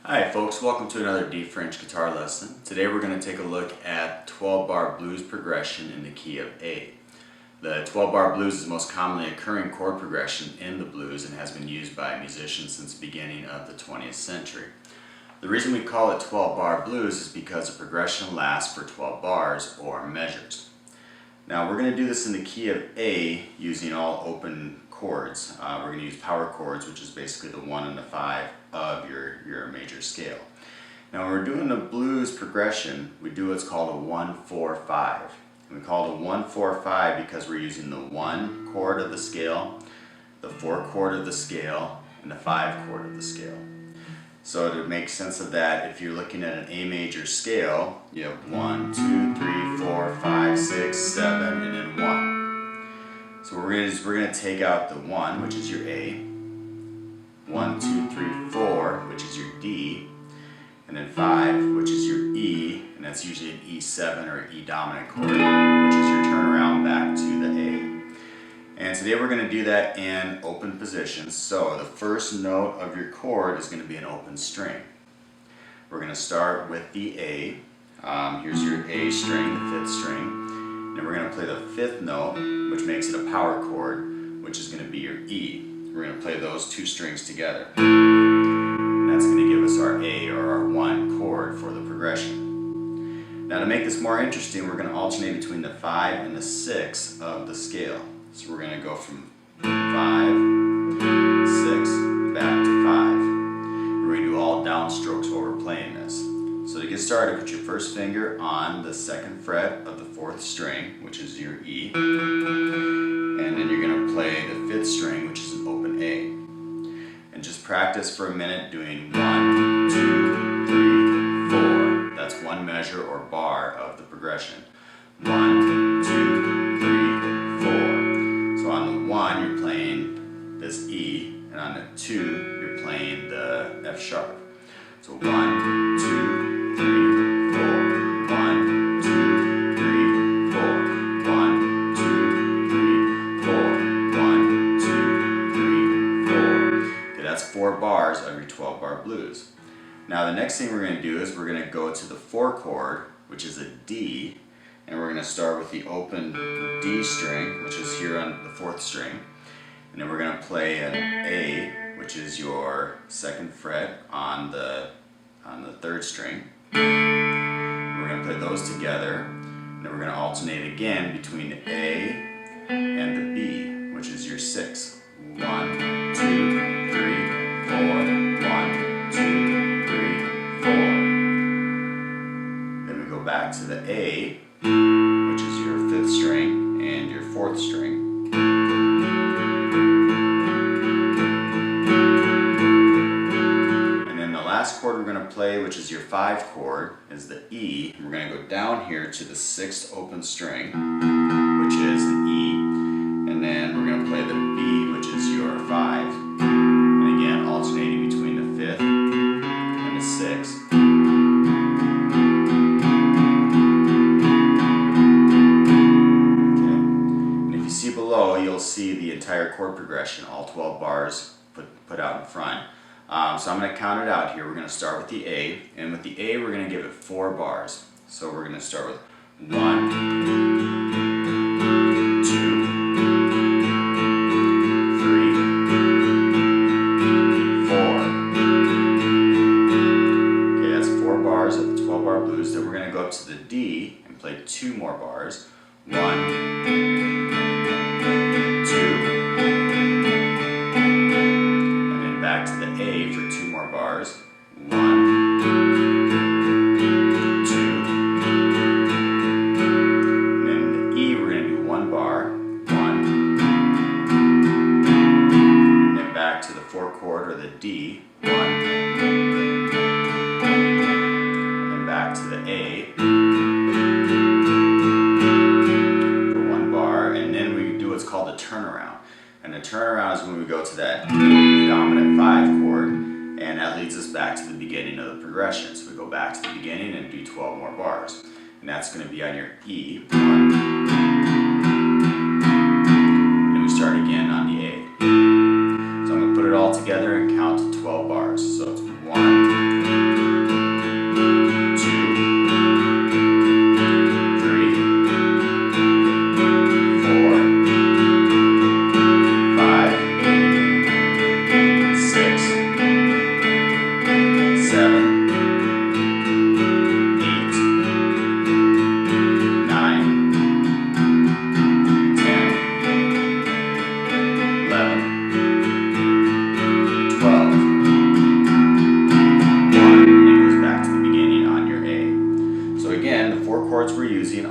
Hi folks, welcome to another D French guitar lesson. Today we're going to take a look at 12-bar blues progression in the key of A. The 12-bar blues is the most commonly occurring chord progression in the blues and has been used by musicians since the beginning of the 20th century. The reason we call it 12-bar blues is because the progression lasts for 12 bars or measures. Now we're going to do this in the key of A using all open chords. We're going to use power chords, which is basically the 1 and the 5 of your major scale. Now when we're doing the blues progression, we do what's called a 1-4-5. And we call it a 1-4-5 because we're using the 1 chord of the scale, the 4 chord of the scale, and the 5 chord of the scale. So to make sense of that, if you're looking at an A major scale, you have 1, 2, 3, 4, 5, 6, 7, and then 1. So what we're going to do is we're going to take out the 1, which is your A, 1, 2, 3, 4, which is your D, and then 5, which is your E, and that's usually an E7 or E dominant chord, which is your turnaround back to the A. And today we're going to do that in open positions. So the first note of your chord is going to be an open string. We're going to start with the A. Here's your A string, the 5th string. And we're going to play the 5th note, which makes it a power chord, which is going to be your E. We're going to play those 2 strings together. And that's going to give us our A, or our 1 chord for the progression. Now to make this more interesting, we're going to alternate between the 5 and the 6 of the scale. So we're going to go from 5, 6, back to 5. We're going to do all downstrokes while we're playing this. So to get started, put your first finger on the 2nd fret of the 4th string, which is your E. And then you're going to play the 5th string, which is an open A. And just practice for a minute doing 1, 2, 3, 4. That's one measure or bar of the progression. 1, 2, 3, 4. So on the 1 you're playing this E, and on the 2 you're playing the F sharp. So 1, 2, 3, 4. 1, 2, 3, 4. 1, 2, 3, 4. 1, 2, 3, 4. Okay, that's 4 bars of your 12-bar blues. Now the next thing we're going to do is we're going to go to the 4 chord, which is a D. And we're going to start with the open D string, which is here on the 4th string. And then we're going to play an A, which is your 2nd fret on the 3rd string. We're going to play those together. And then we're going to alternate again between the A and the B, which is your 6. 1, 2, 3, 4. 1, 2, 3, 4. Then we go back to the A, which is your 5th string and your 4th string. And then the last chord we're going to play, which is your 5 chord, is the E. We're going to go down here to the 6th open string, which is an E. And then we're going to play the B, which is your 5. And again, alternating between the 5th and the 6th. Below, you'll see the entire chord progression, all 12 bars put out in front. So I'm going to count it out here. We're going to start with the A, and with the A we're going to give it 4 bars. So we're going to start with 1, 2, 3, 4. Okay, that's 4 bars of the 12-bar blues. Then we're going to go up to the D and play 2 more bars. 1, back to the A for 2 more bars. 1, 2. And then the E, we're going to do 1 bar. 1. And then back to the 4 chord or the D. 1. And back to the A for 1 bar. And then we do what's called a turnaround. And the turnaround is when we go to that dominant 5 chord, and that leads us back to the beginning of the progression. So we go back to the beginning and do 12 more bars. And that's going to be on your E. 1. And we start again on the A. So I'm going to put it all together and count to 12 bars. So it's 1,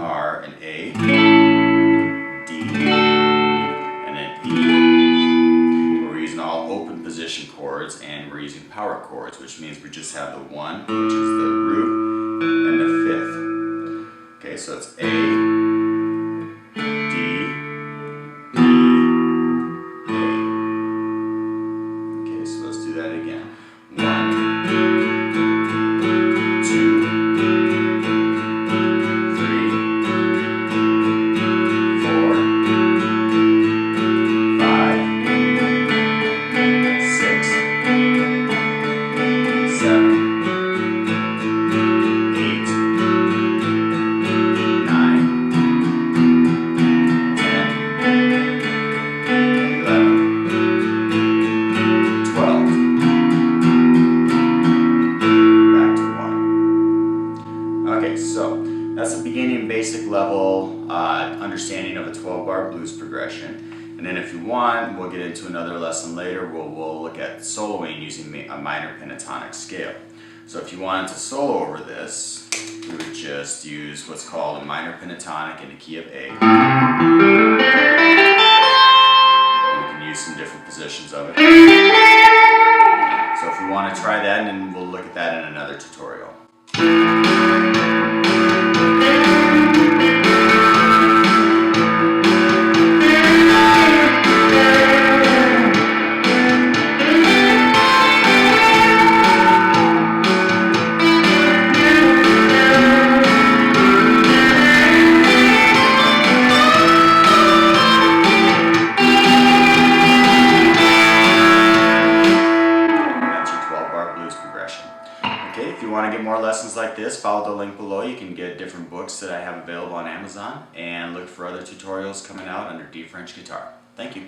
are an A, D, and an E. We're using all open position chords, and we're using power chords, which means we just have the 1, which is the root, and the 5th. Okay, so it's A, D, E, A. Okay, so let's do that again. 1, 2, 3, 4, 5, 6, 7, 8, 9, 10, 11, 12. Back to 1. Okay, so that's the beginning basic level understanding of a 12-bar blues progression. And then if you want, we'll get into another lesson later where we'll look at soloing using a minor pentatonic scale. So if you wanted to solo over this, we would just use what's called a minor pentatonic in the key of A. You can use some different positions of it. So if you want to try that, and we'll look at that in another tutorial. Okay, if you want to get more lessons like this, follow the link below. You can get different books that I have available on Amazon, and look for other tutorials coming out under D French guitar. Thank you.